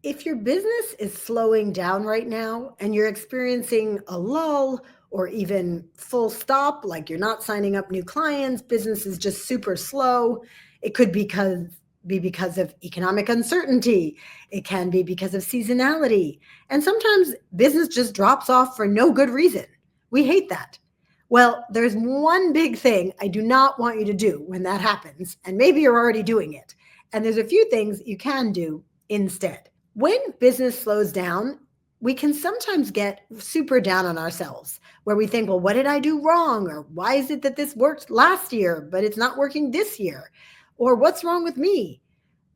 If your business is slowing down right now and you're experiencing a lull or even full stop, like you're not signing up new clients, business is just super slow, it could be because of economic uncertainty. It can be because of seasonality. And sometimes business just drops off for no good reason. We hate that. Well, there's one big thing I do not want you to do when that happens, and maybe you're already doing it. And there's a few things you can do instead. When business slows down, we can sometimes get super down on ourselves where we think, well, what did I do wrong? Or why is it that this worked last year, but it's not working this year? Or what's wrong with me?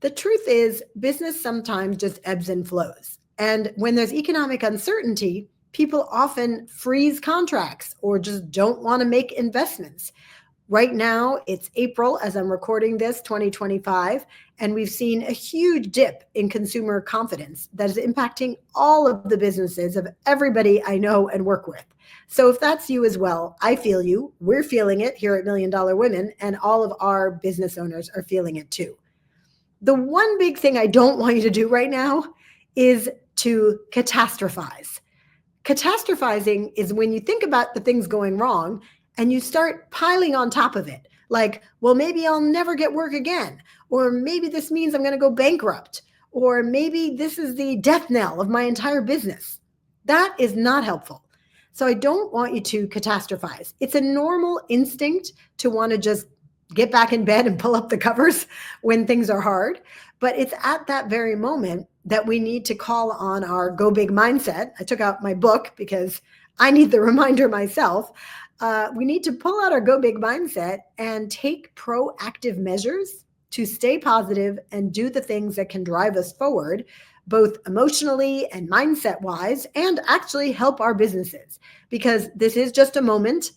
The truth is, business sometimes just ebbs and flows. And when there's economic uncertainty, people often freeze contracts or just don't want to make investments. Right now, it's April as I'm recording this, 2025, and we've seen a huge dip in consumer confidence that is impacting all of the businesses of everybody I know and work with. So if that's you as well, I feel you. We're feeling it here at Million Dollar Women, and all of our business owners are feeling it too. The one big thing I don't want you to do right now is to catastrophize. Catastrophizing is when you think about the things going wrong and you start piling on top of it. Like, well, maybe I'll never get work again. Or maybe this means I'm going to go bankrupt. Or maybe this is the death knell of my entire business. That is not helpful. So I don't want you to catastrophize. It's a normal instinct to want to just get back in bed and pull up the covers when things are hard. But it's at that very moment that we need to call on our go big mindset. I took out my book because I need the reminder myself. We need to pull out our go big mindset and take proactive measures to stay positive and do the things that can drive us forward, both emotionally and mindset wise, and actually help our businesses. Because this is just a moment.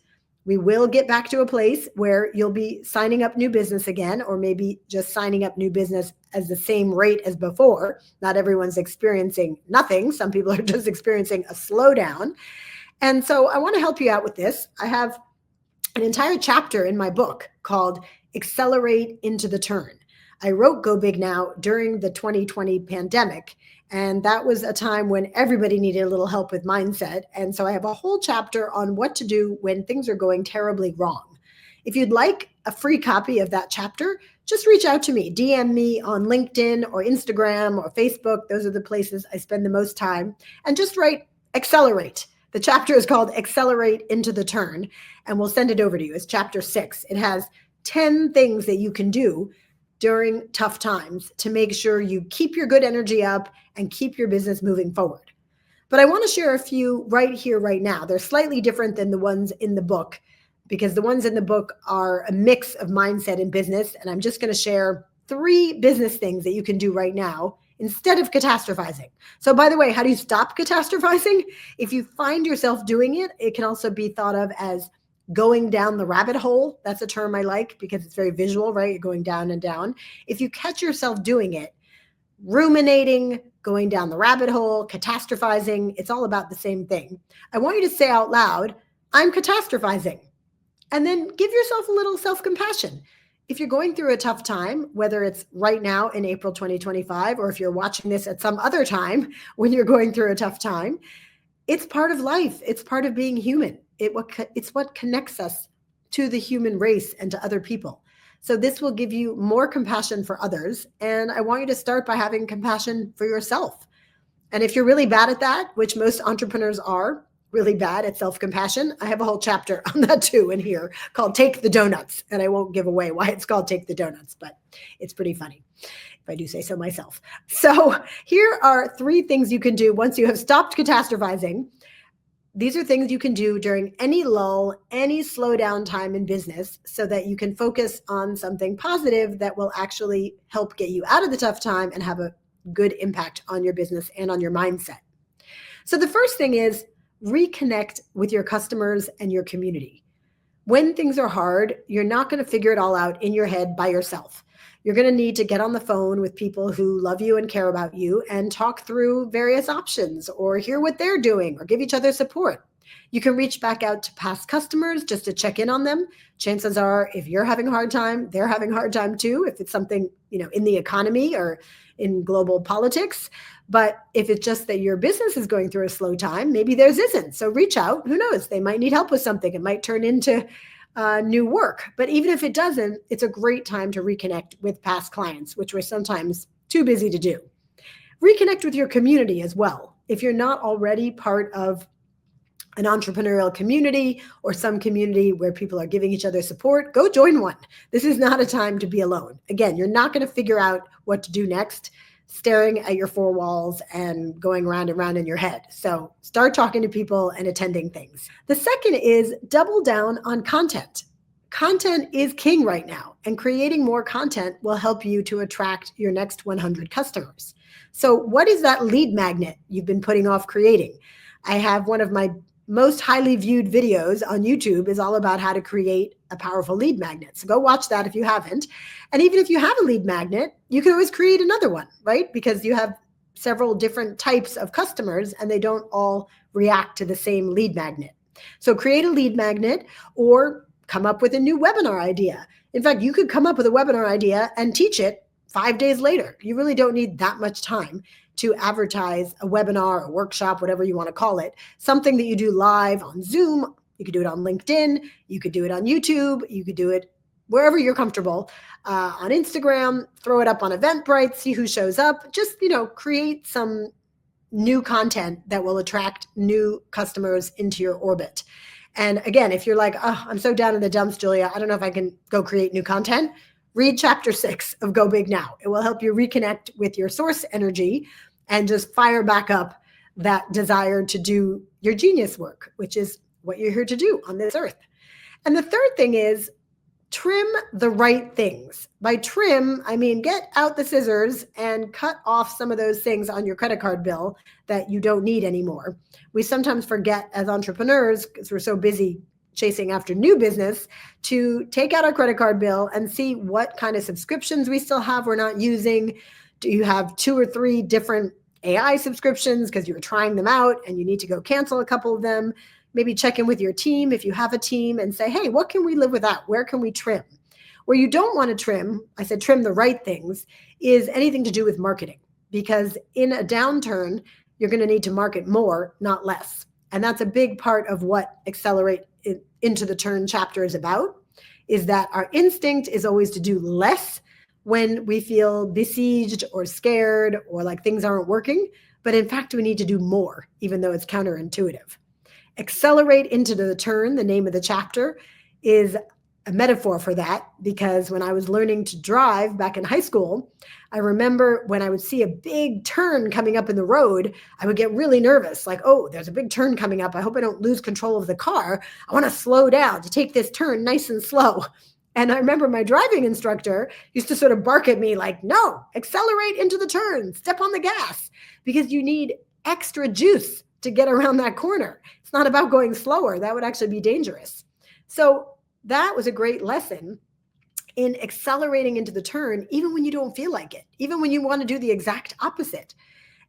We will get back to a place where you'll be signing up new business again, or maybe just signing up new business as the same rate as before. Not everyone's experiencing nothing. Some people are just experiencing a slowdown. And so I want to help you out with this. I have an entire chapter in my book called Accelerate into the Turn. I wrote Go Big Now during the 2020 pandemic. And that was a time when everybody needed a little help with mindset. And so I have a whole chapter on what to do when things are going terribly wrong. If you'd like a free copy of that chapter, just reach out to me. DM me on LinkedIn or Instagram or Facebook. Those are the places I spend the most time. And just write Accelerate. The chapter is called Accelerate into the Turn, and we'll send it over to you. It's chapter 6. It has 10 things that you can do during tough times to make sure you keep your good energy up and keep your business moving forward. But I want to share a few right here, right now. They're slightly different than the ones in the book because the ones in the book are a mix of mindset and business. And I'm just going to share 3 business things that you can do right now instead of catastrophizing. So by the way, how do you stop catastrophizing? If you find yourself doing it, it can also be thought of as going down the rabbit hole. That's a term I like because it's very visual, right? You're going down and down. If you catch yourself doing it, ruminating, going down the rabbit hole, catastrophizing, it's all about the same thing. I want you to say out loud, I'm catastrophizing. And then give yourself a little self-compassion. If you're going through a tough time, whether it's right now in April 2025, or if you're watching this at some other time when you're going through a tough time, it's part of life. It's part of being human. It's what connects us to the human race and to other people. So this will give you more compassion for others. And I want you to start by having compassion for yourself. And if you're really bad at that, which most entrepreneurs are, really bad at self-compassion, I have a whole chapter on that too in here called Take the Donuts. And I won't give away why it's called Take the Donuts, but it's pretty funny if I do say so myself. So here are 3 things you can do once you have stopped catastrophizing. These are things you can do during any lull, any slowdown time in business so that you can focus on something positive that will actually help get you out of the tough time and have a good impact on your business and on your mindset. So the first thing is reconnect with your customers and your community. When things are hard, you're not going to figure it all out in your head by yourself. You're going to need to get on the phone with people who love you and care about you and talk through various options or hear what they're doing or give each other support. You can reach back out to past customers just to check in on them. Chances are, if you're having a hard time, they're having a hard time too, if it's something, in the economy or in global politics. But if it's just that your business is going through a slow time, maybe theirs isn't. So reach out. Who knows? They might need help with something. It might turn into new work. But even if it doesn't, it's a great time to reconnect with past clients, which we're sometimes too busy to do. Reconnect with your community as well. If you're not already part of an entrepreneurial community or some community where people are giving each other support, go join one. This is not a time to be alone. Again, you're not going to figure out what to do next staring at your four walls and going round and round in your head. So start talking to people and attending things. The second is double down on content. Content is king right now, and creating more content will help you to attract your next 100 customers. So what is that lead magnet you've been putting off creating? I have one of my most highly viewed videos on YouTube is all about how to create a powerful lead magnet. So go watch that if you haven't. And even if you have a lead magnet, you can always create another one, right? Because you have several different types of customers and they don't all react to the same lead magnet. So create a lead magnet or come up with a new webinar idea. In fact, you could come up with a webinar idea and teach it 5 days later. You really don't need that much time to advertise a webinar, a workshop, whatever you want to call it, something that you do live on Zoom. You could do it on LinkedIn. You could do it on YouTube. You could do it wherever you're comfortable, on Instagram, throw it up on Eventbrite, see who shows up. Just, create some new content that will attract new customers into your orbit. And again, if you're like, oh, I'm so down in the dumps, Julia, I don't know if I can go create new content. Read chapter 6 of Go Big Now. It will help you reconnect with your source energy and just fire back up that desire to do your genius work, which is what you're here to do on this earth. And the third thing is trim the right things. By trim, I mean get out the scissors and cut off some of those things on your credit card bill that you don't need anymore. We sometimes forget as entrepreneurs, because we're so busy chasing after new business, to take out our credit card bill and see what kind of subscriptions we still have we're not using. Do you have 2 or 3 different AI subscriptions because you're trying them out and you need to go cancel a couple of them? Maybe check in with your team if you have a team and say, hey, what can we live without? Where can we trim? Where you don't want to trim, I said trim the right things, is anything to do with marketing. Because in a downturn, you're going to need to market more, not less. And that's a big part of what Accelerate into the Turn chapter is about, is that our instinct is always to do less when we feel besieged or scared or like things aren't working. But in fact, we need to do more, even though it's counterintuitive. Accelerate into the Turn, the name of the chapter, is a metaphor for that, because when I was learning to drive back in high school, I remember when I would see a big turn coming up in the road, I would get really nervous, like, oh, there's a big turn coming up. I hope I don't lose control of the car. I want to slow down to take this turn nice and slow. And I remember my driving instructor used to sort of bark at me like, no, accelerate into the turn, step on the gas, because you need extra juice to get around that corner. It's not about going slower. That would actually be dangerous. So that was a great lesson in accelerating into the turn, even when you don't feel like it, even when you want to do the exact opposite.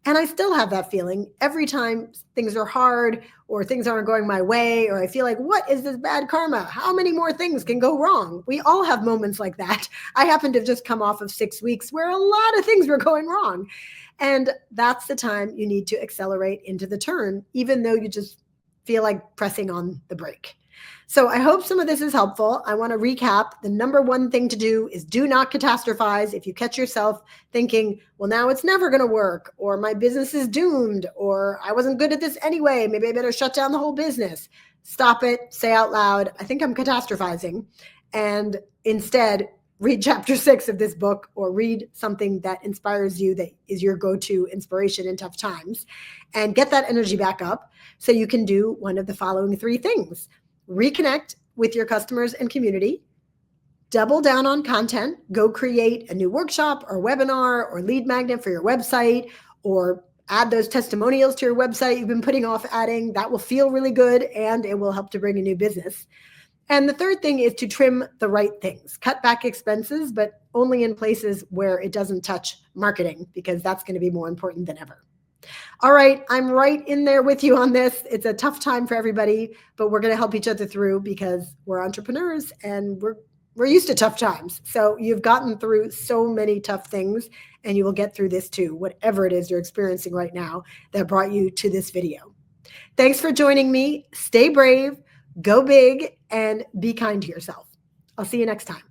And I still have that feeling every time things are hard or things aren't going my way, or I feel like, what is this bad karma? How many more things can go wrong? We all have moments like that. I happen to have just come off of 6 weeks where a lot of things were going wrong. And that's the time you need to accelerate into the turn, even though you just feel like pressing on the brake. So I hope some of this is helpful. I want to recap. The number one thing to do is do not catastrophize. If you catch yourself thinking, well, now it's never going to work, or my business is doomed, or I wasn't good at this anyway, maybe I better shut down the whole business. Stop it. Say out loud, I think I'm catastrophizing. And instead, read chapter 6 of this book, or read something that inspires you, that is your go-to inspiration in tough times, and get that energy back up so you can do one of the following 3 things. Reconnect with your customers and community, double down on content, go create a new workshop or webinar or lead magnet for your website, or add those testimonials to your website you've been putting off adding. That will feel really good and it will help to bring a new business. And the third thing is to trim the right things, cut back expenses, but only in places where it doesn't touch marketing, because that's going to be more important than ever. All right, I'm right in there with you on this. It's a tough time for everybody, but we're going to help each other through because we're entrepreneurs and we're used to tough times. So you've gotten through so many tough things and you will get through this too, whatever it is you're experiencing right now that brought you to this video. Thanks for joining me. Stay brave, go big, and be kind to yourself. I'll see you next time.